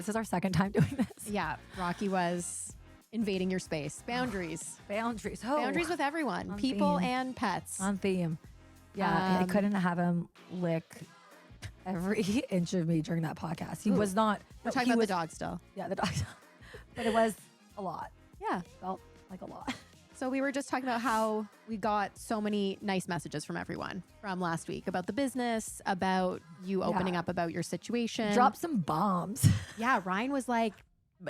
This is our second time doing this. Yeah, Rocky was invading your space. Boundaries. Boundaries. Boundaries with everyone, On people theme. and pets. On theme. Yeah, I couldn't have him lick every inch of me during that podcast. He was not. We're talking about the dog still. Yeah, the dog. But it was a lot. Yeah. Felt like a lot. So we were just talking about how we got so many nice messages from everyone from last week about the business, about you opening up about your situation. Drop some bombs. Yeah, Ryan was like,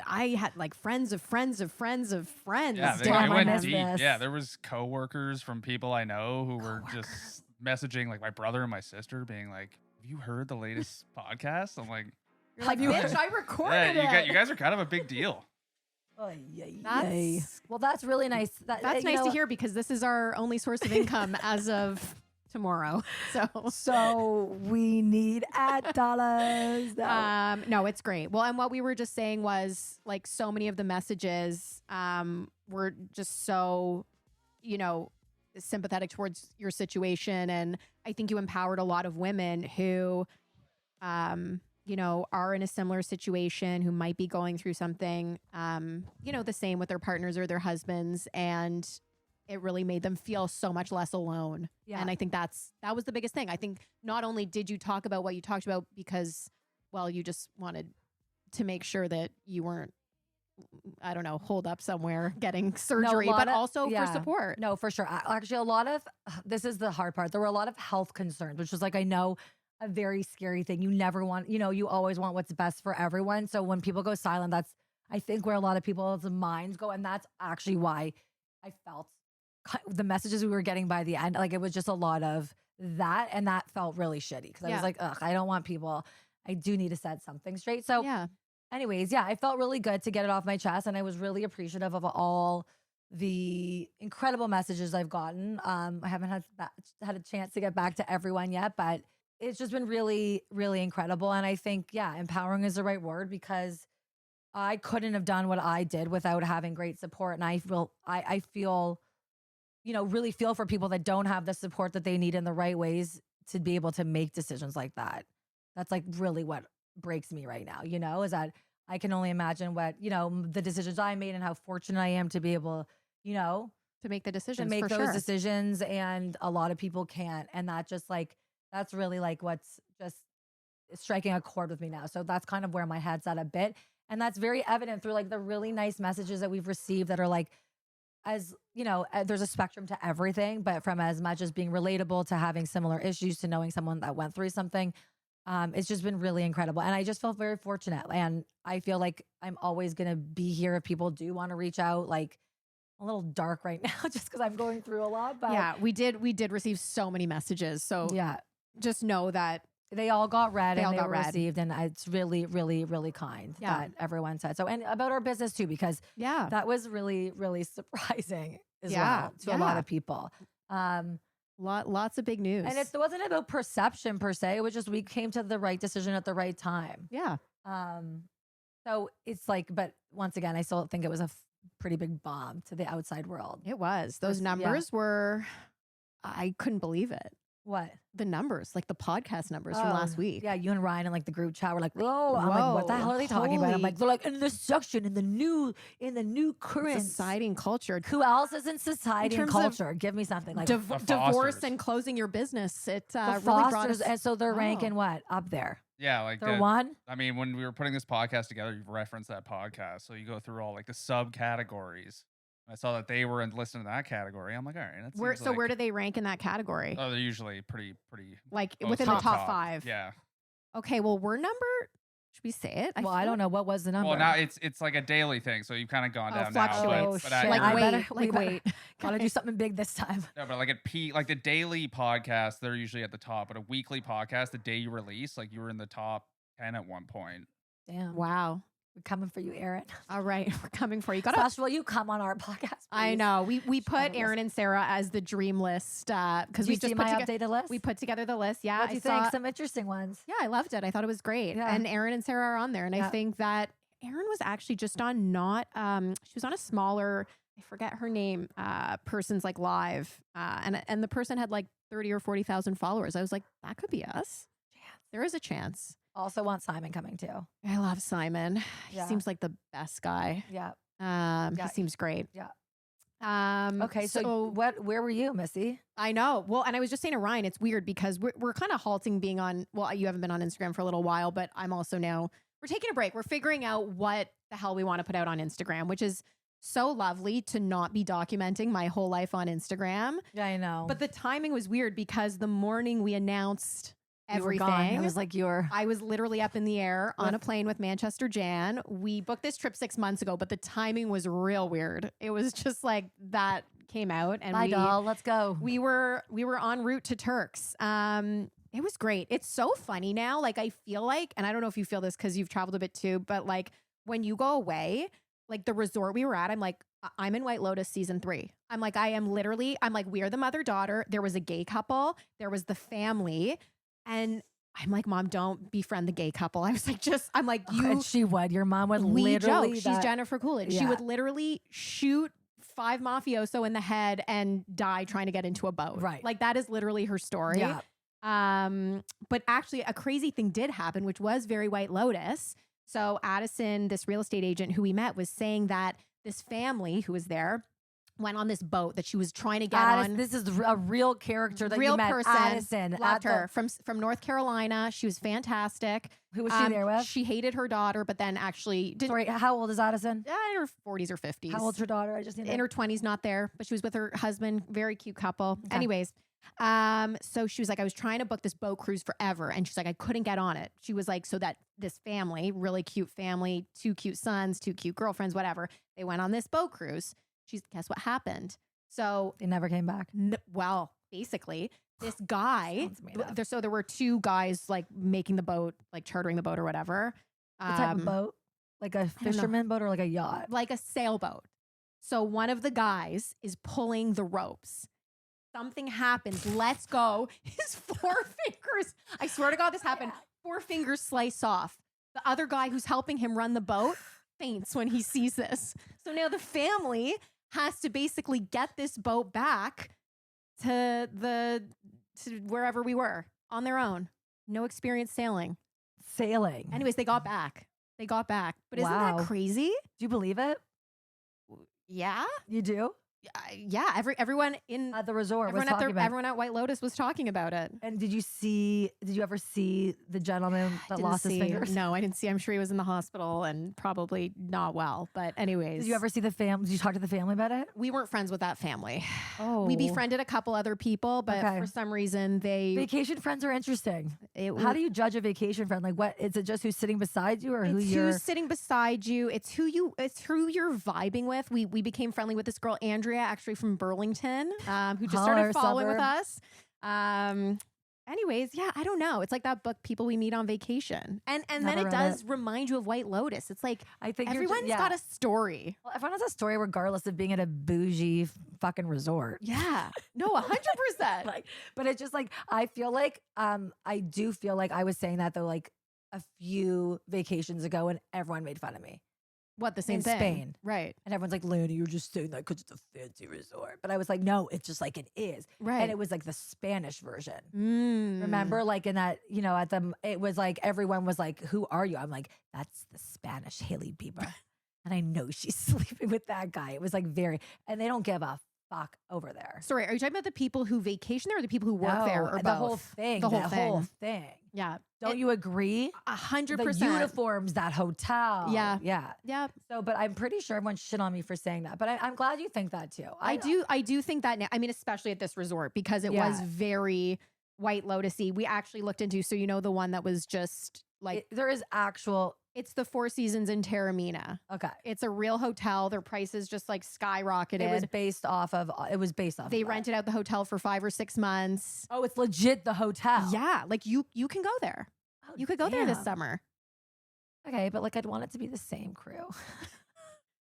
I had like friends of friends of friends of friends. Yeah, Damn, it I went missed deep. this. Yeah, there was coworkers from people I know who were just messaging like my brother and my sister being like, have you heard the latest podcast? I'm like, You're like, Have you bitch, heard- I recorded yeah, it. you guys are kind of a big deal. Well, that's really nice. That's nice to hear because this is our only source of income as of tomorrow. So we need ad dollars. No, it's great. Well, and what we were just saying was like so many of the messages were just so, sympathetic towards your situation. And I think you empowered a lot of women who, are in a similar situation, who might be going through something, the same with their partners or their husbands. And it really made them feel so much less alone. Yeah. And I think that was the biggest thing. I think not only did you talk about what you talked about because, well, you just wanted to make sure that you weren't, I don't know, holed up somewhere getting surgery, but also for support. No, for sure. Actually, this is the hard part. There were a lot of health concerns, which was like, I know, a very scary thing. You never want, you always want what's best for everyone. So when people go silent, that's, I think, where a lot of people's minds go. And that's actually why I felt the messages we were getting by the end, like it was just a lot of that. And that felt really shitty because I was like, ugh, I don't want people, I do need to set something straight. So anyways, I felt really good to get it off my chest. And I was really appreciative of all the incredible messages I've gotten. I haven't had a chance to get back to everyone yet, but it's just been really, really incredible. And I think, empowering is the right word because I couldn't have done what I did without having great support. And I feel, really feel for people that don't have the support that they need in the right ways to be able to make decisions like that. That's like really what breaks me right now, is that I can only imagine what, the decisions I made and how fortunate I am to be able, to make the decisions, to make for those sure. decisions. And a lot of people can't. And that just like, that's really like what's just striking a chord with me now. So that's kind of where my head's at a bit. And that's very evident through like the really nice messages that we've received that are like, as there's a spectrum to everything, but from as much as being relatable to having similar issues to knowing someone that went through something, it's just been really incredible. And I just felt very fortunate. And I feel like I'm always going to be here if people do want to reach out. Like, a little dark right now just because I'm going through a lot. But yeah, we did receive so many messages. So just know that they all got read and they got were received. And it's really, really, really kind that everyone said so. And about our business too, because that was really, really surprising as well to a lot of people. Lots of big news. And it wasn't about perception per se. It was just, we came to the right decision at the right time. Yeah. So it's like, but once again, I still think it was a pretty big bomb to the outside world. It was. Those numbers were, I couldn't believe it. What? The numbers, like the podcast numbers from last week. Yeah, you and Ryan and like the group chat were like, whoa. I'm like, what the hell are they talking about? I'm like, they're like in this section, in the new current society and culture. Who else is in society and culture? Give me something like divorce and closing your business. It the really brought us. And so they're ranking what up there? Yeah, like they're one. I mean, when we were putting this podcast together, you've referenced that podcast, so you go through all like the subcategories. I saw that they were listed in that category. I'm like, all right. Where do they rank in that category? Oh, they're usually pretty like within the top 5. Yeah. Okay, well, we're number. Should we say it? I don't know what was the number. Well, now it's like a daily thing, so you've kind of gone down now. Fluctuates. Wait. Gotta do something big this time. No, but like the daily podcast, they're usually at the top. But a weekly podcast, the day you release, like you were in the top 10 at one point. Damn. Wow. We're coming for you, Aaron. All right, we're coming for you. Sash, will you come on our podcast, please? I know. We put Aaron and Sarah as the dream list because we just put updated list. We put together the list. Yeah, what do you think? Some interesting ones. Yeah, I loved it. I thought it was great. Yeah. And Aaron and Sarah are on there, and I think that Aaron was actually just on she was on a smaller, I forget her name, person's like live, and the person had like 30 or 40,000 followers. I was like, that could be us. There is a chance. Also want Simon coming too. I love Simon. He Yeah. seems like the best guy. Yeah. He seems great. Yeah. Okay, So where were you, Missy? I know. Well, and I was just saying to Ryan, it's weird because we're kind of halting being on, well, you haven't been on Instagram for a little while, but I'm also now, we're taking a break. We're figuring out what the hell we want to put out on Instagram, which is so lovely to not be documenting my whole life on Instagram. Yeah, I know. But the timing was weird because the morning we announced you were everything, gone. It was like I was literally up in the air on a plane with Manchester Jan. We booked this trip 6 months ago, but the timing was real weird. It was just like that came out and bye, doll. Let's go. we were en route to Turks. It was great. It's so funny now. Like I feel like, and I don't know if you feel this because you've traveled a bit too, but like when you go away, like the resort we were at, I'm like, I'm in White Lotus season 3. I'm like, I'm like, we are the mother-daughter. There was a gay couple. There was the family. And I'm like, Mom, don't befriend the gay couple. I was like, I'm like, you. And she would. Your mom would We literally. joke. She's Jennifer Coolidge. She Yeah. would literally shoot 5 mafioso in the head and die trying to get into a boat. Right. Like that is literally her story. Yeah. But actually a crazy thing did happen, which was very White Lotus. So Addison, this real estate agent who we met, was saying that this family who was there went on this boat that she was trying to get on. This is a real character that Real you met. person. Addison. Loved her from North Carolina. She was fantastic. Who was she there with? She hated her daughter, but then actually didn't. Sorry, how old is Addison? In her 40s or 50s. How old's her daughter? I just need In her 20s, not there, but she was with her husband. Very cute couple. Okay. Anyways, so she was like, I was trying to book this boat cruise forever, and she's like, I couldn't get on it. She was like, so that this family, really cute family, 2 cute sons, 2 cute girlfriends, whatever, they went on this boat cruise. Guess what happened? So They never came back. well, basically, this guy. Sounds made up. So there were 2 guys like making the boat, like chartering the boat or whatever. What type of boat? Like a know. fisherman boat or like a yacht? Like a sailboat. So one of the guys is pulling the ropes. Something happens. Let's go. His 4 fingers. I swear to God, this happened. 4 fingers slice off. The other guy who's helping him run the boat faints when he sees this. So now the family has to basically get this boat back to wherever we were on their own. No experience sailing. Sailing. Anyways, they got back. But isn't Wow. that crazy? Do you believe it? Yeah. You do? Yeah. Everyone in At the resort was everyone talking about. everyone at White Lotus was talking about it. And did you ever see the gentleman that Didn't lost his see. fingers? No, I didn't see. I'm sure he was in the hospital and probably not well. But anyways, Did you ever see the family? Did you talk to the family about it? we weren't friends with that family. Oh. We befriended a couple other people, but Okay. for some reason Vacation friends are interesting. it, How do you judge a vacation friend? Like, what is it? Just who's sitting beside you, or who it's you're? who's sitting beside you. It's who you're vibing with. We became friendly with this girl Andrea, actually from Burlington, who just Holler, started following with suburb. us. Anyways, yeah, I don't know. It's like that book, People We Meet on Vacation, and then Never it read does remind you of White Lotus. It's like I think everyone's got a story. Well, everyone has a story, regardless of being at a bougie fucking resort. Yeah, no, 100%. Like, but it's just like I feel like I do feel like I was saying that though, like a few vacations ago, and everyone made fun of me. What, the same in thing? Spain. Right, And everyone's like, Lanny, you're just saying that because it's a fancy resort. But I was like, no, it's just like it is. right. And it was like the Spanish version. Mm. Remember, like in that, it was like everyone was like, who are you? I'm like, that's the Spanish Haley Bieber. And I know she's sleeping with that guy. It was like and they don't give a fuck over there. Sorry, are you talking about the people who vacation there or the people who work there, or the both? whole thing. The whole that thing. whole thing. Yeah, Don't you agree? 100%. The uniforms, that hotel. Yeah. Yeah. Yeah, So, but I'm pretty sure everyone shit on me for saying that. But I'm glad you think that too. I do think that now. I mean, especially at this resort because it was Yeah. very White Lotus-y. We actually looked into, so the one that was just like There is actual. it's the Four Seasons in Taormina. Okay. It's a real hotel. Their prices just like skyrocketed. It was based off of. They that. rented out the hotel for 5 or 6 months. Oh, it's legit the hotel. Yeah, like you can go there. Oh, You could go there this damn. summer. Okay, but like I'd want it to be the same crew.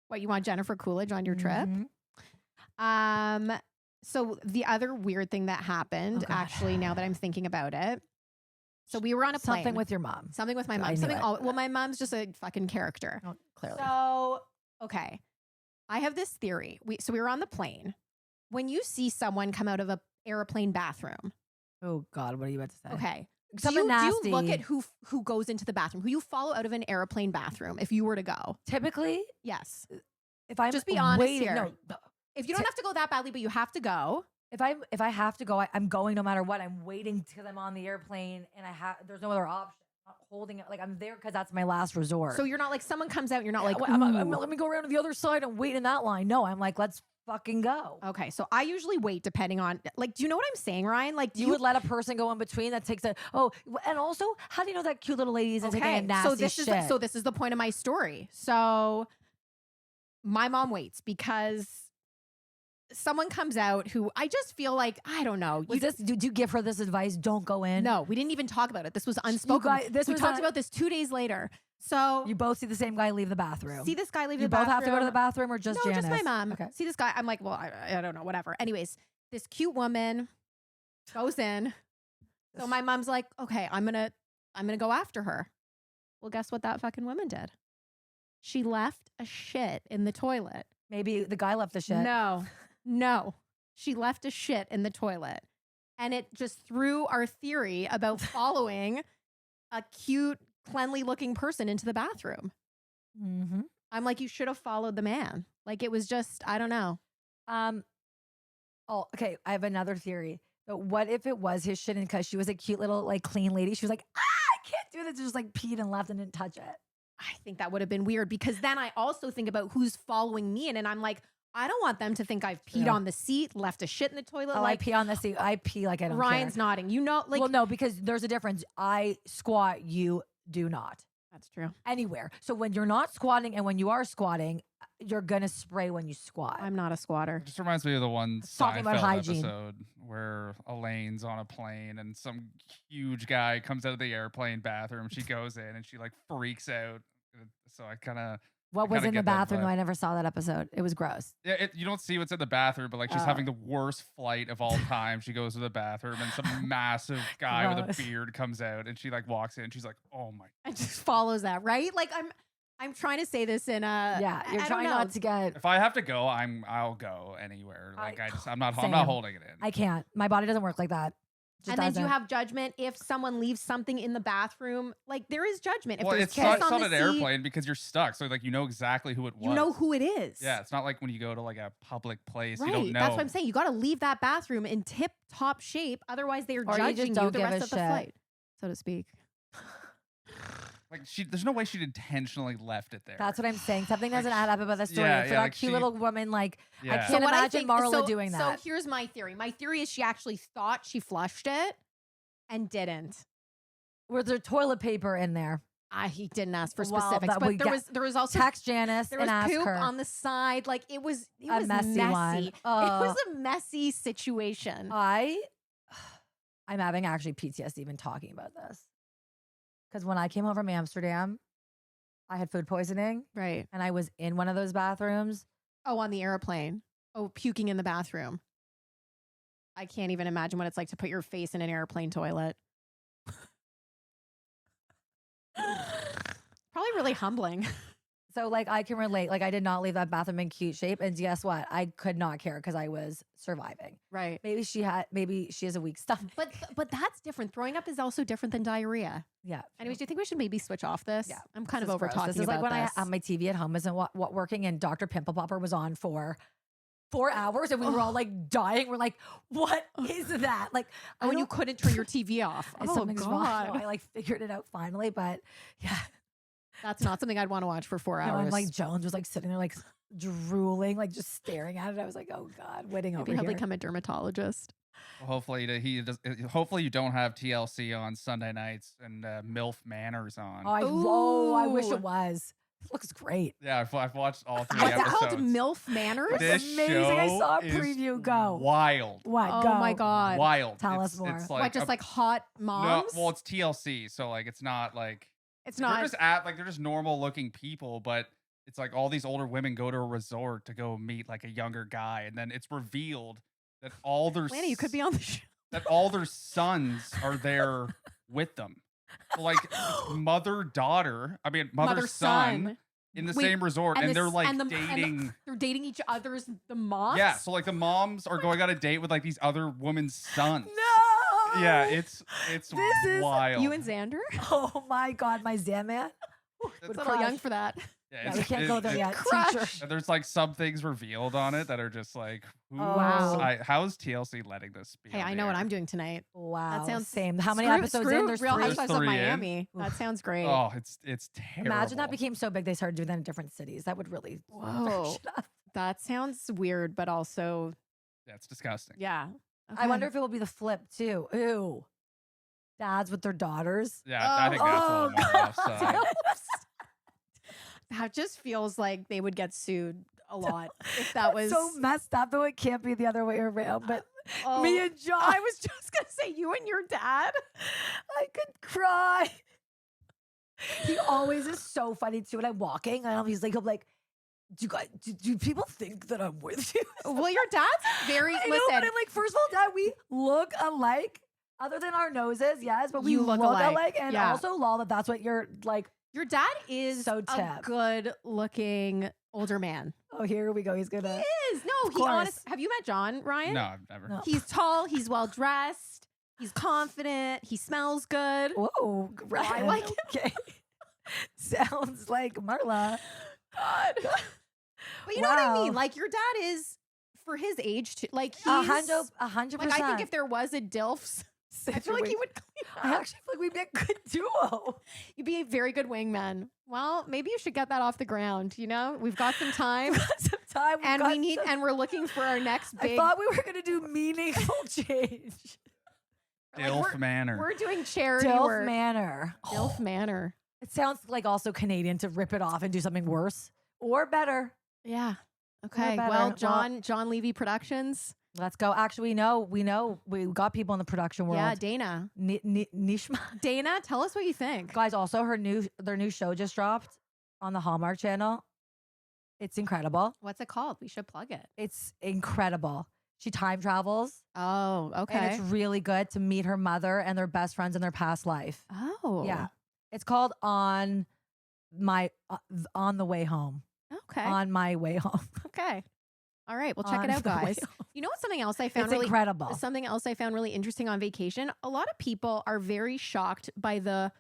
What, you want Jennifer Coolidge on your trip? Mhm. So the other weird thing that happened, Oh, God. actually, now that I'm thinking about it, so we were on a plane. Something with your mom. Something with my I mom. knew Something. it. Well, my mom's just a fucking character. Oh, clearly. So okay, I have this theory. We were on the plane. When you see someone come out of a airplane bathroom, Oh God, what are you about to say? okay, something nasty. Do you look at who goes into the bathroom, who you follow out of an airplane bathroom if you were to go? Typically, Yes. if I'm Just be honest waiting, here. no, If you don't have to go that badly, but you have to go. if I have to go, I'm going no matter what. I'm waiting till I'm on the airplane, and there's no other option. I'm not holding it like I'm there because that's my last resort. So you're not like someone comes out, you're not Yeah, like, let me go around to the other side and wait in that line. No, I'm like, let's fucking go. okay. So I usually wait depending on like, do you know what I'm saying, Ryan? Like You would let a person go in between that takes and also, how do you know that cute little lady isn't taking a nasty so this shit? this is the point of my story. So my mom waits because someone comes out who I just feel like, I don't know. Did you give her this advice? Don't go in. No, we didn't even talk about it. This was unspoken. We talked about this 2 days later. So You both see the same guy leave the bathroom. see this guy leave you the both bathroom. have to go to the bathroom, or just No, Janice? just my mom. Okay. See this guy. I'm like, well, I don't know, whatever. Anyways, this cute woman goes in. So my mom's like, okay, I'm gonna go after her. Well, guess what that fucking woman did? She left a shit in the toilet. Maybe the guy left the shit. No. She left a shit in the toilet. And it just threw our theory about following a cute, cleanly looking person into the bathroom. Mm-hmm. I'm like, you should have followed the man. Like, it was just, I don't know. Oh, okay. I have another theory. But what if it was his shit, and because she was a cute little like clean lady, she was like, I can't do this. Just like peed and left and didn't touch it. I think that would have been weird because then I also think about who's following me in, and I'm like, I don't want them to think I've peed True. on the seat, left a shit in the toilet. Oh, like, I pee on the seat. I pee like I don't Ryan's care. nodding. You know, like, Well, no, because there's a difference. I squat, you do not. that's true. Anywhere. So when you're not squatting and when you are squatting, you're gonna spray when you squat. I'm not a squatter. It just reminds me of the one Talking about Seinfeld hygiene. episode where Elaine's on a plane and some huge guy comes out of the airplane bathroom. She goes in and she like freaks out. So I kind of What was kinda in the get that bathroom? vibe. I never saw that episode. It was gross. you don't see what's in the bathroom, but like she's Oh. having the worst flight of all time. She goes to the bathroom and some massive guy with Gross. a beard comes out and she like walks in and she's like, oh my. It just follows that, right? Like, I'm trying to say this in a Yeah, you're I don't trying know. not to get. If I have to go, I'll go anywhere. Like I'm not Same. holding it in. I can't. My body doesn't work like that. Just And then do you doesn't. have judgment if someone leaves something in the bathroom? Like, there is judgment. If Well, there's it's kids not, on an the seat, airplane because you're stuck. So like you know exactly who it was. you know who it is. Yeah, it's not like when you go to like a public place, Right. you don't know. That's what I'm saying. You got to leave that bathroom in tip top shape. Otherwise, they are Or you just judging you, don't the give rest a of the shit. flight, so to speak. Like there's no way she'd intentionally left it there. That's what I'm saying. Something Like, doesn't add up about the story. yeah, For yeah, that like cute she- little woman, like Yeah. I can't what I imagine think- Marla so- doing that. So here's my theory. My theory is she actually thought she flushed it and didn't. Was there toilet paper in there? He didn't ask for Well, specifics, that we but got- there was also Text Janice there and was ask poop her. on the side. Like it was A messy one. It was a messy situation. I'm having actually PTSD even talking about this. Because when I came home from Amsterdam, I had food poisoning Right. and I was in one of those bathrooms. Oh, on the airplane. Oh, puking in the bathroom. I can't even imagine what it's like to put your face in an airplane toilet. Probably really humbling. So like I can relate. Like I did not leave that bathroom in cute shape. And guess what? I could not care because I was surviving. Right. Maybe she has a weak stomach. But that's different. Throwing up is also different than diarrhea. Yeah. Anyways, do you think we should maybe switch off this? Yeah. I'm kind This of is over gross. talking This is about like when this. my TV at home isn't what working and Dr. Pimple Popper was on for 4 hours and we were all like dying. We're like, what is that? Like, I when you don't- couldn't turn your TV off. Oh, something's wrong. God. No, I like figured it out finally, but yeah. That's not something I'd want to watch for 4 No, hours. and like Jones was like sitting there like drooling, like just staring at it. I was like, oh God, waiting Maybe over he'll here. become a dermatologist. Hopefully he does. Hopefully you don't have TLC on Sunday nights and MILF Manor's on. I wish Ooh. it was. It looks great. Yeah, I've watched all 3 What's that episodes. called? MILF Manners? This This amazing. I show saw a is preview. Go. Wild. What? Oh Go. my God. Wild. Tell It's- us more. It's What, just a- like hot no, moms? well, it's TLC, so like it's not like it's they're not. just they're just normal looking people, but it's like all these older women go to a resort to go meet like a younger guy, and then it's revealed that all their Lana, you could be on the show. that all their sons are there with them. So, like it's mother son in the Wait, same resort, and they're like dating. they're dating each other's the moms. Yeah, so like the moms are going on a date with like these other women's sons. No. Yeah, it's This is- wild. You and Xander? Oh my God, my Zan man. It's a little young for that. Yeah, we can't go there yet. Crush. Teacher. There's like some things revealed on it that are just like, Wow. how is TLC letting this be? Hey, on I the know what air? I'm doing tonight. Wow. That sounds same. How many Screw- episodes screw in? There's Real 3. Housewives of 3 in. Miami. That sounds great. Oh, it's terrible. Imagine that became so big they started doing that in different cities. That would really Whoa. That sounds weird, but also, Yeah, it's disgusting. yeah. I wonder if it will be the flip too. Ew. Dads with their daughters. Yeah, I think that's a little more offside. That just feels like they would get sued a lot if that was so messed up, though it can't be the other way around. But Oh, me and John, I was just gonna say you and your dad. I could cry. He always is so funny too. When I'm walking, he'll be like, do you guys, do people think that I'm with you? Well, your dad's very I know, listen. but I'm like, first of all, Dad, we look alike. Other than our noses, yes, but we You look alike. And Yeah. also, Lala, that's what you're like. Your dad is So a tap. good-looking older man. Oh, here we go. He's gonna. He is. No, Of he honest. course. Have you met John, Ryan? No, I've never. No. He's tall. He's well dressed. He's confident. He smells good. Whoa, right. I like it. Okay. Sounds like Marla. God. But you know what I Wow. mean? Like your dad is for his age too. Like he's 100%. like I think if there was a DILF, I feel like he would clean I up. actually feel like we'd be a good duo. You'd be a very good wingman. Well, maybe you should get that off the ground. You know, we've got some time, Some time. and we need, and we're looking for our next I big. thought we were gonna do meaningful change. like, DILF Manor. We're doing charity DILF work. Manor. DILF Manor. It sounds like also Canadian to rip it off and do something worse or better. Yeah. Okay. better. Well, Well- John Levy Productions. Let's go. Actually, we know we got people in the production world. Yeah, Dana. Nishma. Dana, tell us what you think. Guys, also their new show just dropped on the Hallmark Channel. It's incredible. What's it called? We should plug it. It's incredible. She time travels. Oh, okay. And it's really good to meet her mother and their best friends in their past life. Oh, Yeah. It's called On the Way Home. Okay. On My Way Home. Okay. All right. Well, check it On out, the Way guys. Home. You know what? Something else I found It's really incredible. Something else I found really interesting on vacation. A lot of people are very shocked by the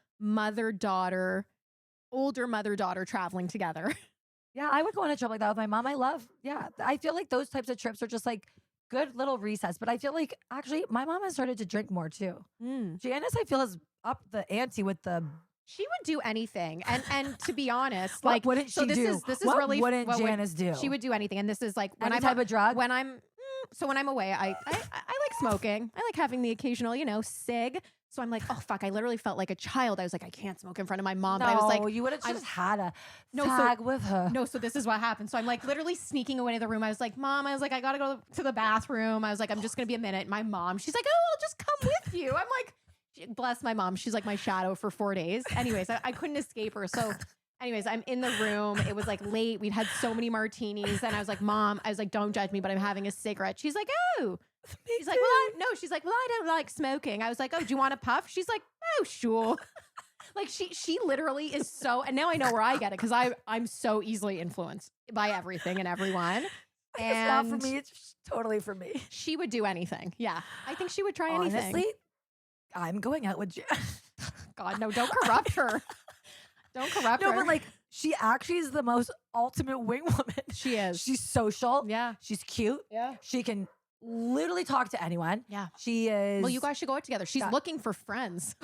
older mother-daughter traveling together. Yeah, I would go on a trip like that with my mom. I feel like those types of trips are just like good little recess. But I feel like actually my mom has started to drink more too. Janice, I feel, has upped the ante with the. She would do anything, and to be honest, What like wouldn't so she this do? is What really wouldn't what would- Janice do? She would do anything, and this is like when Any I'm type of drug. when I'm so when I'm away, I like smoking. I like having the occasional, cig. So I'm like, oh fuck! I literally felt like a child. I was like, I can't smoke in front of my mom. no, But I was like, you would have I'm- just had a No, so- tag with her. no. So this is what happened. So I'm like literally sneaking away to the room. I was like, Mom, I was like, I gotta go to the bathroom. I was like, I'm just gonna be a minute. My mom, she's like, oh, I'll just come with you. I'm like, bless my mom. She's like my shadow for 4 days. Anyways, I couldn't escape her. So anyways, I'm in the room. It was like late. We'd had so many martinis. And I was like, Mom, I was like, don't judge me, but I'm having a cigarette. She's like, oh. She's like, she's like, well, I don't like smoking. I was like, oh, do you want a puff? She's like, oh, sure. Like she literally is so, and now I know where I get it because I'm so easily influenced by everything and everyone. It's And not for me. It's just totally for me. she would do anything. Yeah. I think she would try anything. Honestly, I'm going out with God, no, don't corrupt her. Don't corrupt No, her. but like she actually is the most ultimate wing woman. she is. She's social. Yeah. She's cute. Yeah. She can literally talk to anyone. Yeah. She is. Well, you guys should go out together. She's Yeah. looking for friends.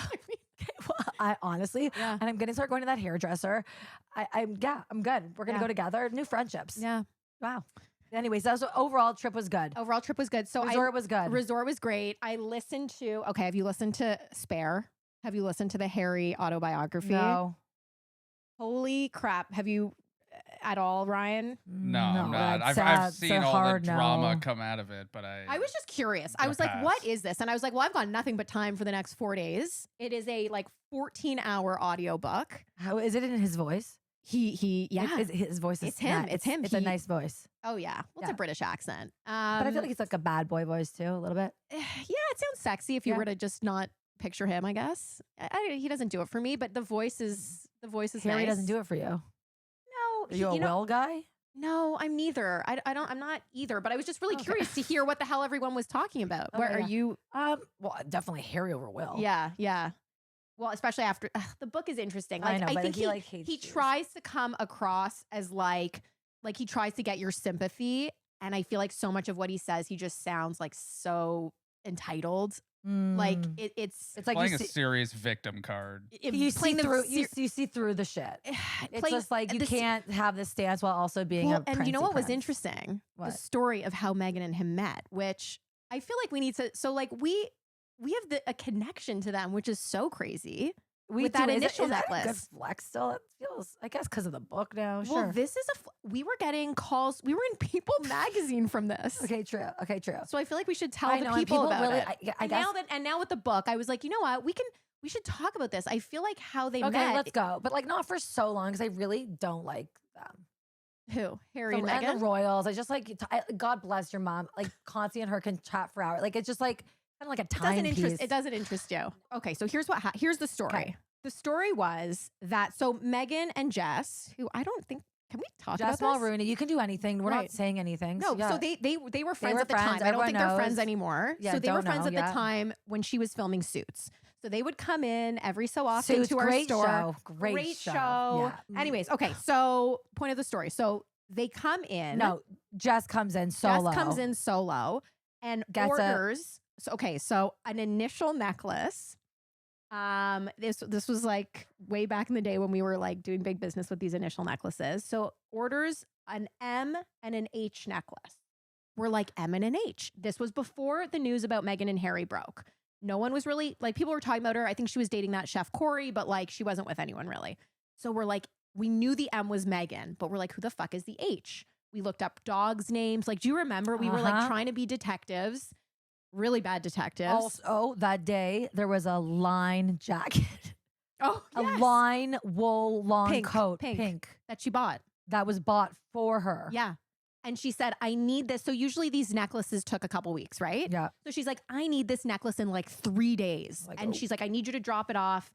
I honestly, Yeah. and I'm gonna start going to that hairdresser. I'm good. We're gonna Yeah. go together. New friendships. Yeah. Wow. Anyways, that was overall trip was good. Overall trip was good. So Resort was good. Resort was great. I listened to, okay, have you listened to Spare? Have you listened to the Harry autobiography? No. Holy crap. Have you at all, Ryan? No, I'm not. that's I've it's a seen all hard the drama no. come out of it, but I was just curious. I Gonna was like, pass. what is this? And I was like, well, I've got nothing but time for the next 4 days. It is a like 14-hour audiobook. How is it in his voice? Yeah. His voice is It's him. nice. It's him. It's a He- nice voice. Oh yeah. Well, it's Yeah. a British accent. But I feel like it's like a bad boy voice too, a little bit. yeah, it sounds sexy if you Yeah. were to just not picture him, I guess. He doesn't do it for me, but the voice is Harry nice. doesn't do it for you. No, Are you a you know, Will guy? No, I'm neither. I'm not either. But I was just really Okay. curious to hear what the hell everyone was talking about. Okay, Where are yeah. you? Well, definitely Harry over Will. Yeah. Well, especially after the book is interesting. I Like know, but think he, like, hates he Jews. tries to come across as like he tries to get your sympathy, and I feel like so much of what he says, he just sounds like so entitled. Like Mm. it's It's like Playing you a see, serious victim card. you see playing the through ser- you see through the shit. It's playing just like you the se- can't have this stance while also being Well, a and you know what was prince. interesting? What? The story of how Meghan and him met, which I feel like we need to. So like we have a connection to them, which is so crazy. With that initial is that a good necklace. flex still? It feels, I guess, because of the book now. Well, Sure. this is we were getting calls. We were in People magazine from this. Okay, true. So I feel like we should tell I the know, and people people about really- it. I and guess- now with the book, I was like, you know what? We should talk about this. I feel like how they Okay, met. let's go. But like not for so long because I really don't like them. Who? Harry and And Meghan? the royals. I just like, God bless your mom. Like Constance and her can chat for hours. Like it's just like kind of like a time piece. It doesn't interest you. Okay, so here's here's the story. Okay. The story was that Meghan and Jess, who I don't think can we talk Jess about this? Mulrooney, you can do anything. We're Right. not saying anything. No, yeah. so they were friends were at the friends, time. I don't everyone think they're friends knows. anymore. Yeah, so they were don't friends know, at the yeah. time when she was filming Suits. So they would come in every so often Suits, to our great store. show. Great show. Yeah. Anyways, okay. So point of the story. So they come in. No, Jess comes in solo. Jess comes in solo and Gets orders. So an initial necklace. This was like way back in the day when we were like doing big business with these initial necklaces. So orders an M and an H necklace. We're like M and an H. This was before the news about Meghan and Harry broke. No one was really like, people were talking about her. I think she was dating that chef Corey, but like she wasn't with anyone really. So we're like, we knew the M was Meghan, but we're like, who the fuck is the H? We looked up dogs' names. Like, do you remember? We were like Uh-huh. trying to be detectives, really bad detectives. Also, that day there was a line jacket, Oh, a yes. line wool long Pink, coat, pink. That she bought. that was bought for her. Yeah. And she said, I need this. So usually these necklaces took a couple weeks, right? Yeah. So she's like, I need this necklace in like 3 days. Like, and oh. she's like, I need you to drop it off.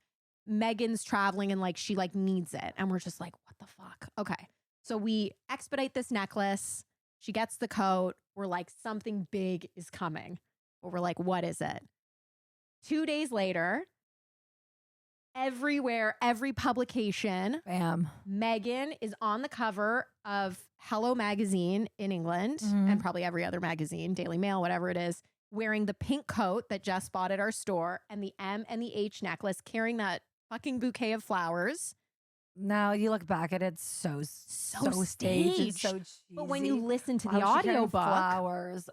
Megan's traveling and like she like needs it. And we're just like, what the fuck? Okay. So we expedite this necklace. She gets the coat. We're like, something big is coming. But we're like, what is it? 2 days later, everywhere, every publication, Bam. Meghan is on the cover of Hello magazine in England Mhm. and probably every other magazine, Daily Mail, whatever it is, wearing the pink coat that Jess bought at our store and the M and the H necklace, carrying that fucking bouquet of flowers. Now you look back at it, so staged and so cheesy. But when you listen to Why the was she carrying audiobook, flowers.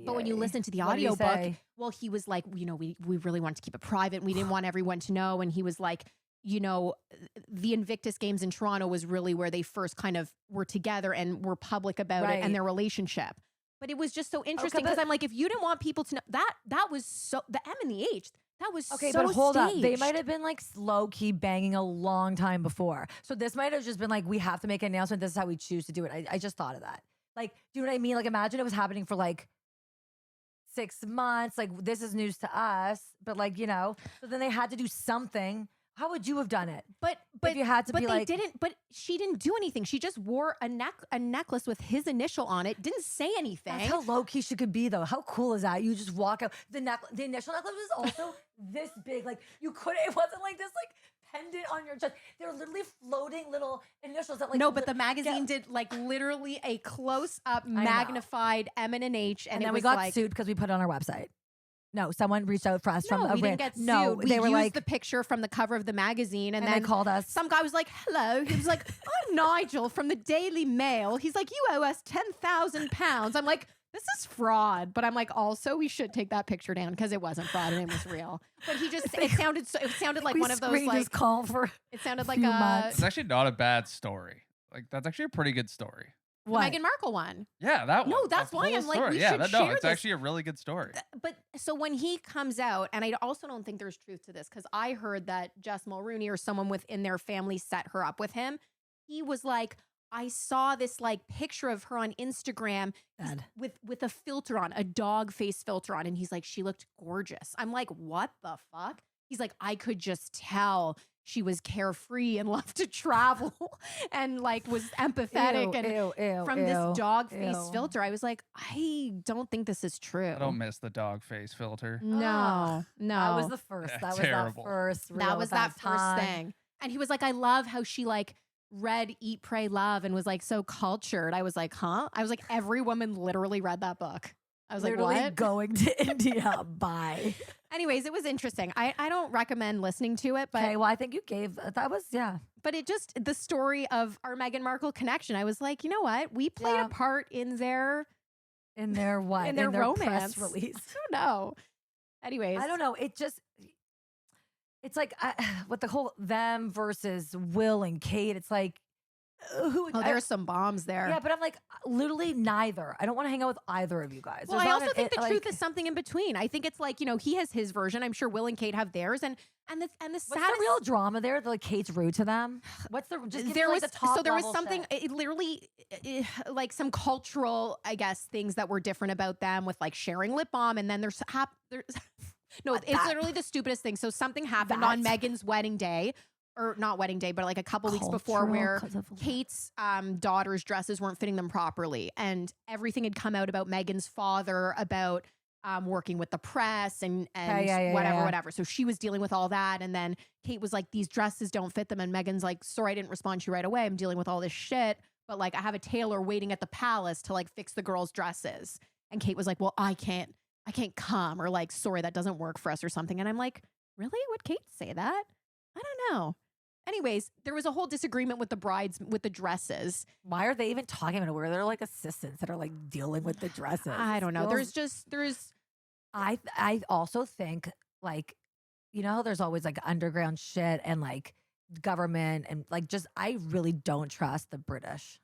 but when you listen to the What did he audiobook, say? well, he was like, you know, we really wanted to keep it private. We didn't want everyone to know. And he was like, you know, the Invictus Games in Toronto was really where they first kind of were together and were public about it Right. and their relationship. But it was just so interesting because but- I'm like, if you didn't want people to know that was so the M and the H, that was Okay, so but hold up. They staged. might have been like low key banging a long time before. So this might have just been like, we have to make an announcement. This is how we choose to do it. I just thought of that. Like, do you know what I mean? Like, imagine it was happening for like 6 months. Like, this is news to us, but like, you know, so then they had to do something. How would you have done it? But If you had to but be they like- didn't. But she didn't do anything. She just wore a necklace with his initial on it. Didn't say anything. That's how low key she could be, though. How cool is that? You just walk out. The initial necklace was also this big. Like you couldn't. It wasn't like this like pendant on your chest. They were literally floating little initials that like. No, but the magazine did like literally a close up know. magnified M and an H, and it then we was got like, sued because we put it on our website. No, someone reached out for us from No, a we didn't get sued. No, we they were used like the picture from the cover of the magazine, and and then they called us. some guy was like, "Hello." He was like, "I'm Nigel from the Daily Mail." He's like, "You owe us £10,000." I'm like, "This is fraud," but I'm like, also we should take that picture down because it wasn't fraud and it was real. But he just it sounded like We one of those screened his like call for it sounded a like few a months. It's actually not a bad story. Like that's actually a pretty good story. the what? Meghan Markle one. Yeah, that one. No, that's the why whole I'm like, story. we yeah, should no, share it's this. actually a really good story. But so when he comes out, and I also don't think there's truth to this because I heard that Jess Mulrooney or someone within their family set her up with him. He was like, I saw this like picture of her on Instagram Bad. with a filter on, a dog face filter on, and he's like, she looked gorgeous. I'm like, what the fuck? He's like, I could just tell she was carefree and loved to travel and like was empathetic from this dog face filter. I was like, I don't think this is true. I don't miss the dog face filter. No. That was the first. Yeah, that was terrible. that first. That real was that first time. thing. And he was like, I love how she like read Eat, Pray, Love and was like so cultured. I was like, huh? I was like, every woman literally read that book. I was Literally like, what? going to India. Bye. Anyways, it was interesting. I don't recommend listening to it, but Okay, well, I think you gave that was but it just the story of our Meghan Markle connection. I was like, you know what? We played a part in their what in their romance press release. I don't know. Anyways, I don't know. It's like with the whole them versus Will and Kate. It's like who? Oh, there's some bombs there. Yeah, but I'm like literally neither. I don't want to hang out with either of you guys. Well, There's I not also think the like, truth is something in between. I think it's like, you know, he has his version. I'm sure Will and Kate have theirs, and the What's saddest the real drama there? Like Kate's rude to them. What's the just give there me, was like, the top so there was level something shit. it literally like some cultural, I guess, things that were different about them with like sharing lip balm, and then there's no, What, it's that? literally the stupidest thing. So something happened on That? Megan's wedding day, or not wedding day, but like a couple weeks before, Cultural, where 'cause of- Kate's daughter's dresses weren't fitting them properly, and everything had come out about Megan's father about working with the press and whatever. So she was dealing with all that, and then Kate was like, "These dresses don't fit them," and Megan's like, "Sorry, I didn't respond to you right away. I'm dealing with all this shit, but like I have a tailor waiting at the palace to like fix the girls' dresses." And Kate was like, "Well, I can't come," or like, "Sorry, that doesn't work for us," or something. And I'm like, "Really? Would Kate say that? I don't know." Anyways, there was a whole disagreement with the brides with the dresses. Why are they even talking about it? Where they're like assistants that are like dealing with the dresses. I don't know. Feels- I also think like, you know, how there's always like underground shit and like government and like just I really don't trust the British.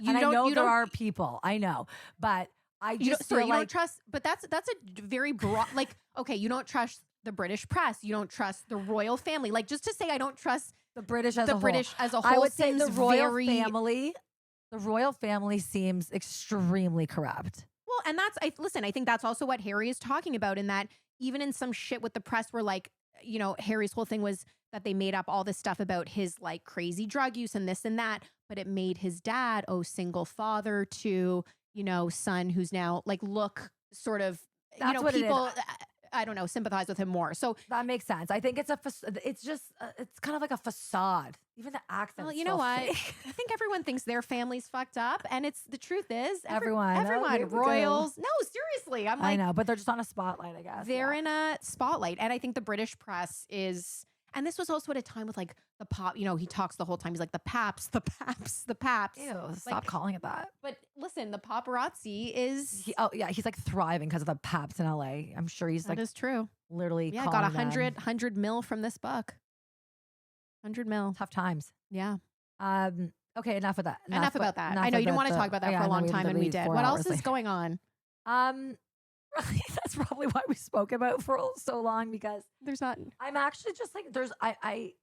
And I know there are people. I know, but I just feel you like don't trust. But that's a very broad. Like, okay, you don't trust the British press. You don't trust the royal family. Like, just to say, I don't trust the British as the a British whole. as a whole. I would say the seems royal very- family. The royal family seems extremely corrupt. Well, and listen, I think that's also what Harry is talking about, in that even in some shit with the press where like, you know, Harry's whole thing was that they made up all this stuff about his like crazy drug use and this and that, but it made his dad, single father to, you know, son who's now like look sort of, That's you know, what it is. people, I don't know, sympathize with him more. So That makes sense. I think it's it's just it's kind of like a facade. Even the accent. well, you know what? I think everyone thinks their family's fucked up, and it's the truth is Everyone. Oh, here we go. royals. No, seriously, I'm I like, know, but they're just on a spotlight, I guess. they're in a spotlight, and I think the British press is. And this was also at a time with like the pop. You know, he talks the whole time. He's like the paps, the paps, the paps. Ew, stop Like, calling it that. But listen, the paparazzi is. He's like thriving because of the paps in LA. I'm sure he's That like is true. literally Yeah, got calling them 100 mil from this book. 100 mil. tough times. Yeah. Okay, enough of that. Enough about that. I know you didn't want to talk about that for a long time, and we did. What else is going on? Really, that's probably why we spoke about for so long, because There's not. I'm actually just like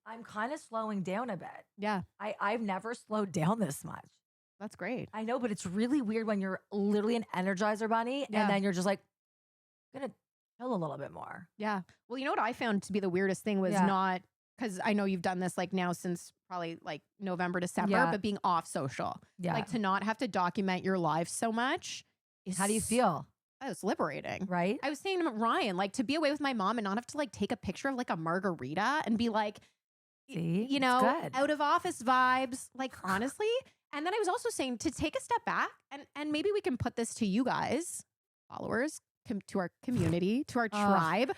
I'm kind of slowing down a bit. Yeah, I've never slowed down this much. that's great. I know, but it's really weird when you're literally an Energizer bunny Yeah. and then you're just like, I'm gonna chill a little bit more. Yeah. Well, you know what I found to be the weirdest thing was Yeah. not, because I know you've done this like now since probably like November, December, Yeah. but being off social. Yeah. Like to not have to document your life so much. How do you feel? It's liberating. Right? I was saying to Ryan, like to be away with my mom and not have to like take a picture of like a margarita and be like, See? you It's know, good. out of office vibes, like honestly. And then I was also saying to take a step back and maybe we can put this to you guys, followers, to our community, to our tribe.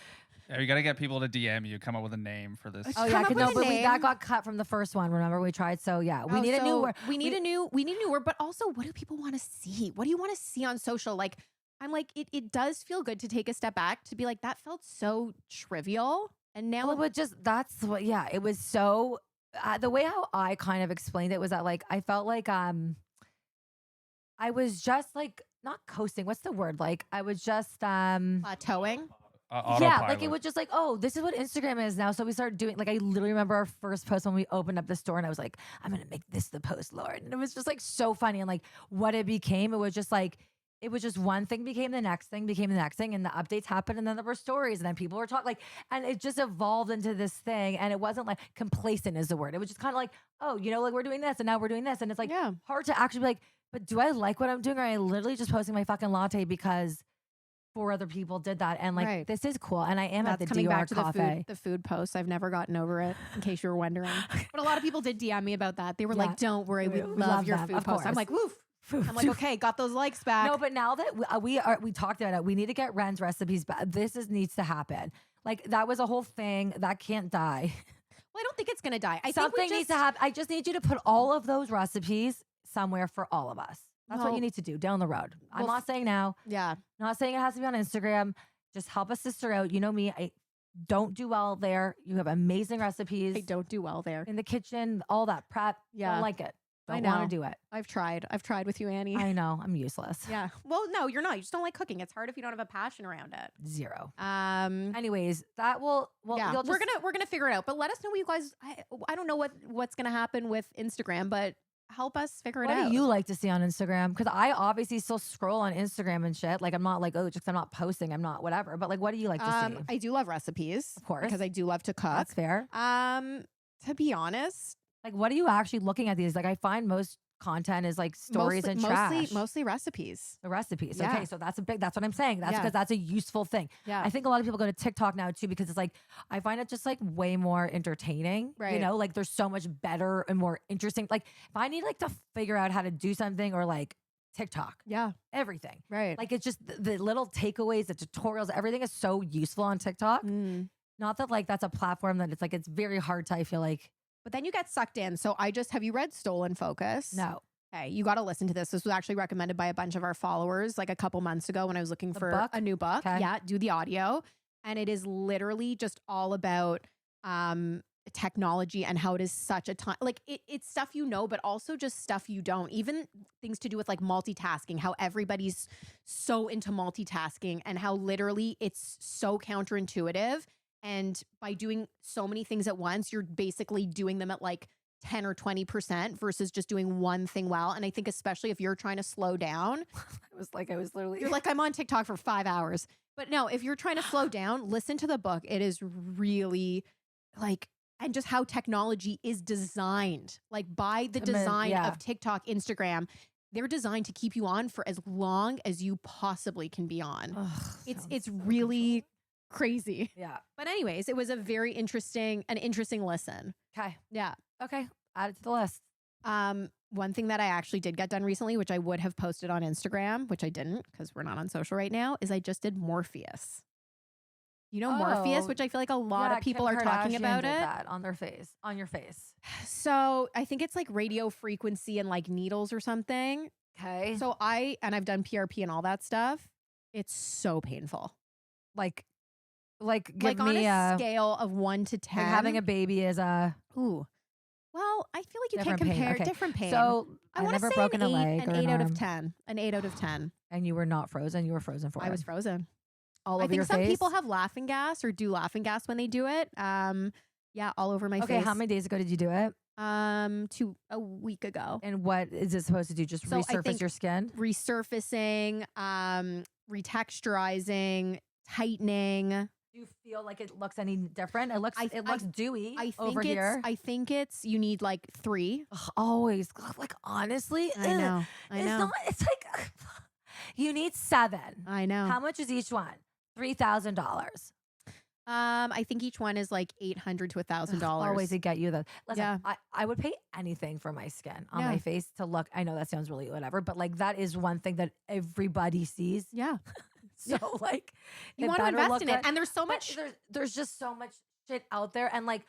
Yeah, you got to get people to DM you, come up with a name for this. Oh Come yeah, up with no, a but that name. got cut from the first one. Remember we tried? So yeah, we need a new word. We need a new word, but also what do people want to see? What do you want to see on social? Like, I'm like, it does feel good to take a step back to be like, that felt so trivial. And now Well, but just that's what. Yeah, it was so. The way how I kind of explained it was that like I felt like I was just like not coasting. What's the word? Like I was just plateauing. yeah, like it was just like, oh, this is what Instagram is now. So we started doing like I literally remember our first post when we opened up the store and I was like, I'm gonna make this the post, Lord. And it was just like so funny. And like what it became, it was just like it was just one thing became the next thing, became the next thing, and the updates happened, and then there were stories, and then people were talking, like, and it just evolved into this thing, and it wasn't like complacent is the word. It was just kind of like, oh, like we're doing this, and now we're doing this, and it's like Yeah. hard to actually be like, but do I like what I'm doing, or am I literally just posting my fucking latte because 4 other people did that, and like Right. this is cool, and I am That's at the coming DR back to cafe. the food posts. I've never gotten over it, in case you were wondering. But a lot of people did DM me about that. They were Yeah. like, "Don't worry, we We love love your them, food of posts." I'm course. like, "Woof." I'm like, "Okay, got those likes back." No, but now that we talked about it, we need to get Ren's recipes back. Needs to happen. Like that was a whole thing that can't die. Well, I don't think it's gonna die. I Something think we needs just, to happen. I just need you to put all of those recipes somewhere for all of us. That's what Well- you need to do down the road. I'm well, not saying now. Yeah. Not saying it has to be on Instagram. Just help a sister out. You know me. I don't do well there. You have amazing recipes I don't do well there. in the kitchen. All that prep. Yeah. Don't like it. I Don't want know. to do it. I've tried with you, Annie. I know. I'm useless. Yeah. Well, no, you're not. You just don't like cooking. It's hard if you don't have a passion around it. 0. Um. Anyways, that will. Well, Yeah, you'll we're just, gonna figure it out. But let us know what you guys. I don't know what's gonna happen with Instagram, but help us figure it What out. do you like to see on Instagram? Because I obviously still scroll on Instagram and shit. Like I'm not like, oh, just 'cause I'm not posting, I'm not whatever. But like, what do you like to see? I do love recipes, Of course. because I do love to cook. That's fair. To be honest, Like, what are you actually looking at these? Like, I find most content is like stories and trash. mostly recipes. The recipes. Yeah. Okay, so that's what I'm saying. That's Yeah. because that's a useful thing. Yeah. I think a lot of people go to TikTok now too because it's like I find it just like way more entertaining. You Right. know, like there's so much better and more interesting. Like if I need like to figure out how to do something or like TikTok, Yeah. everything. Right. Like it's just the little takeaways, the tutorials, everything is so useful on TikTok. Mm. Not that like that's a platform that it's very hard to, I feel like, But then you get sucked in. So have you read Stolen Focus? no. Okay, you got to listen to this. This was actually recommended by a bunch of our followers like a couple months ago when I was looking The for book? a new book. Okay. Yeah, do the audio. And it is literally just all about technology and how it is such a time. Like it's stuff you know, but also just stuff you don't. Even things to do with like multitasking, how everybody's so into multitasking and how literally it's so counterintuitive. And by doing so many things at once, you're basically doing them at like 10 or 20% versus just doing one thing well. And I think especially if you're trying to slow down, I was literally you're like, I'm on TikTok for 5 hours. But no, if you're trying to slow down, listen to the book. It is really like, and just how technology is designed, like by the design yeah. of TikTok, Instagram, they're designed to keep you on for as long as you possibly can be on. Ugh, It's sounds so really crazy. Yeah. But anyways, it was an interesting listen. Okay. Yeah. Okay. Add it to the list. One thing that I actually did get done recently, which I would have posted on Instagram, which I didn't because we're not on social right now, is I just did Morpheus. You know Morpheus, Oh, which I feel like a lot Yeah, of people Kim are talking Kardashian about did it. that on their face, on your face. So I think it's like radio frequency and like needles or something. Okay. So I've done PRP and all that stuff. It's so painful. like give Like on me a scale of 1 to 10. like having a baby is a Ooh. Well, I feel like you different can pain. compare Okay. different pain. So I I want to never say broken an a leg or an an 8 out of arm. 10. An 8 out of 10. And you were not frozen. You were frozen for I was frozen. all I over think your some face. people have laughing gas or do laughing gas when they do it. Yeah, all over my Okay, face. how many days ago did you do it? A week ago. And what is it supposed to do? Just So I resurface think- your skin? Resurfacing, retexturizing, tightening. Do you feel like it looks any different? It looks dewy I think over it's here. you need like 3. Ugh, always like honestly, I know. It's not. It's like you need 7. I know. How much is each one? $3,000. I think each one is like $800 to $1,000. Always to get you the. Listen, Yeah. I would pay anything for my skin on Yeah. my face to look. I know that sounds really whatever, but like that is one thing that everybody sees. Yeah. So like, You it want to better invest look in it. good. And there's so But much. there's just so much shit out there, and like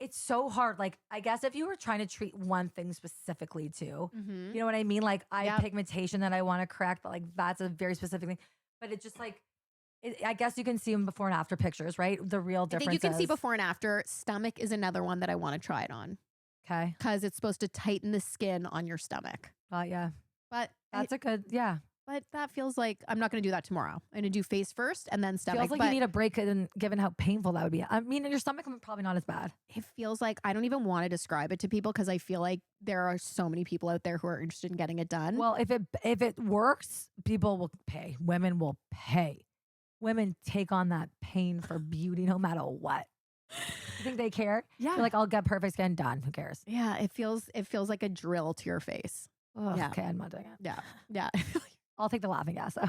it's so hard. Like I guess if you were trying to treat one thing specifically too, Mhm. you know what I mean? Like I Yep. have pigmentation that I want to correct, but like that's a very specific thing. But it's just like, I guess you can see them before and after pictures, right? The real I difference. think you can see before and after. Stomach is another one that I want to try it on Okay. because it's supposed to tighten the skin on your stomach. Yeah. But That's a good, yeah. but that feels like I'm not going to do that tomorrow. I'm going to do face first and then stomach. Feels like but you need a break, and given how painful that would be. I mean, your stomach probably not as bad. it feels like I don't even want to describe it to people because I feel like there are so many people out there who are interested in getting it done. Well, if it works people will pay. Women will pay. Women take on that pain for beauty no matter what. You think they care? Yeah. You're like, I'll get perfect skin done. Who cares? Yeah. It feels like a drill to your face. Ugh, Yeah. okay, I'm not doing it. Yeah. Yeah. I'll take the laughing gas though.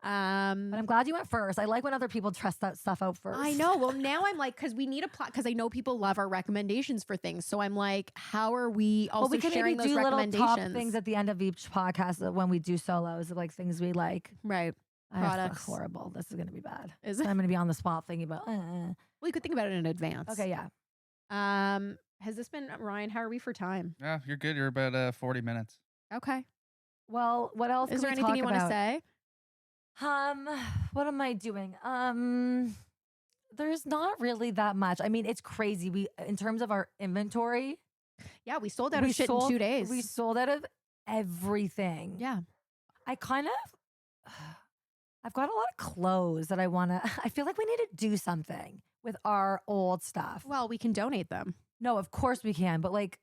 But Um, I'm glad you went first. I like when other people test that stuff out first. I know. Well, now I'm like, because we need a plot, because I know people love our recommendations for things. So I'm like, how are we also Well, we can sharing maybe those do little top recommendations? things at the end of each podcast when we do solos of like things we like. Right. I feel Products. horrible. This is going to be bad. Is I'm it? going to be on the spot thinking about. Well, you could think about it in advance. Okay, yeah. Has this been Ryan? How are we for time? Yeah, you're good. You're about 40 minutes. Okay. Well, what else? Is can there we anything talk you want to about? say? What am I doing? There's not really that much. I mean, it's crazy. We, in terms of our inventory, Yeah, we sold out of we shit sold- in 2 days. We sold out of everything. yeah. I kind of, I've got a lot of clothes that I want to, I feel like we need to do something with our old stuff. Well, we can donate them. No, of course we can, but like,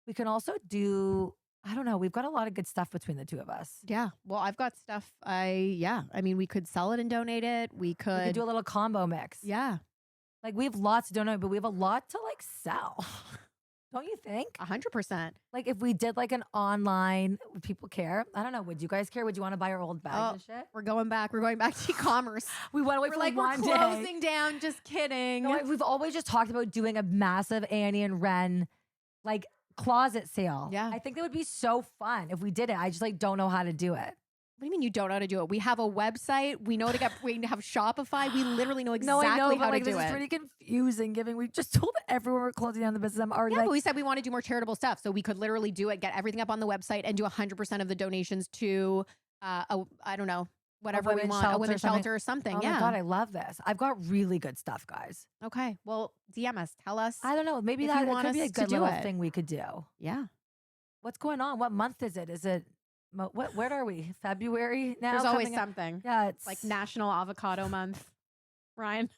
we can also do, I don't know, we've got a lot of good stuff between the two of us. Yeah. Well, I've got stuff. I mean, we could sell it and donate it. We We could. could do a little combo mix. Yeah. Like we have lots to donate, but we have a lot to like sell. Don't you think? 100%. Like if we did like an online, would people care? I don't know. Would you guys care? Would you want to buy our old bags and shit? We're going back to e-commerce. We went away We're for like, we're one day. closing down. Just kidding. No, we've always just talked about doing a massive Annie and Ren like closet sale. Yeah. I think that would be so fun if we did it. I just like don't know how to do it. What do you mean you don't know how to do it? We have a website. We know we have Shopify. We literally know No, exactly I know, how but like to this do is it. pretty confusing. Given we just told everyone we're closing down the business. I'm already Yeah, but like, we said we want to do more charitable stuff. So we could literally do it, get everything up on the website and do 100% of the donations to, I don't know, whatever we women's want, a shelter or women's something. shelter or something. oh yeah. my God, I love this. I've got really good stuff, guys. Okay. Well, DM us. Tell us. I don't know. Maybe If you that it want could be a us to good do little it. thing we could do. Yeah. What's going on? What month is it? Is it where are we? February now? There's always coming up? something. Yeah, it's Like National Avocado Month. Ryan,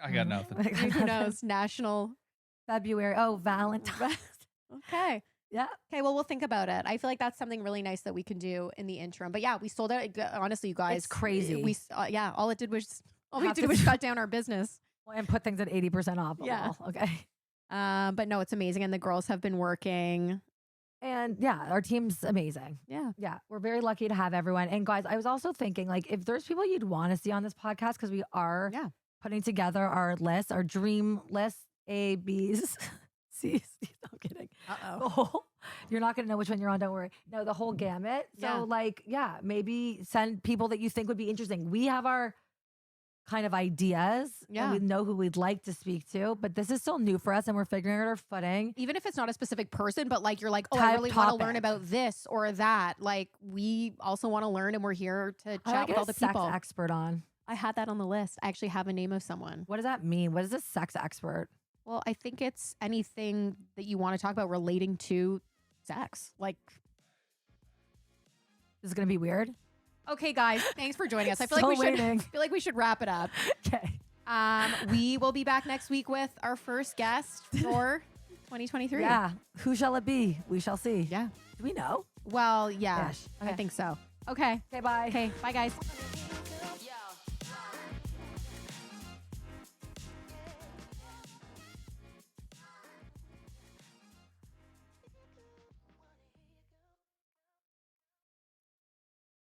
I got nothing. who knows? National. February. Oh, Valentine's. Okay. Yeah. Okay. Well, we'll think about it. I feel like that's something really nice that we can do in the interim. But yeah, we sold out. Honestly, you guys, It's crazy. We yeah. All we did was to- shut down our business. And put things at 80% off. Yeah. Okay. But no, it's amazing, and the girls have been working. And yeah, our team's amazing. Yeah. Yeah. We're very lucky to have everyone. And guys, I was also thinking like if there's people you'd want to see on this podcast, because we are Yeah. putting together our list, our dream list, A, B's, C's. I'm kidding. The whole, you're not going to know which one you're on. Don't worry. No, the whole gamut. So Yeah. like, yeah, maybe send people that you think would be interesting. We have our kind of ideas. Yeah. And we know who we'd like to speak to, but this is still new for us and we're figuring out our footing. Even if it's not a specific person, but like you're like, oh, I Type really want to learn topic. about this or that. Like we also want to learn, and we're here to I chat want to with get all a the sex people. expert on. I had that on the list. I actually have a name of someone. What does that mean? What is a sex expert? Well, I think it's anything that you want to talk about relating to sex. Like, This is going to be weird. okay, guys, thanks for joining us. I feel Still like we waiting. should. Feel like we should wrap it up. Okay. We will be back next week with our first guest for 2023. Yeah. Who shall it be? We shall see. Yeah. Do we know? Well, yeah, Ish. I Okay. think so. Okay. Okay, bye. Okay. Bye, guys.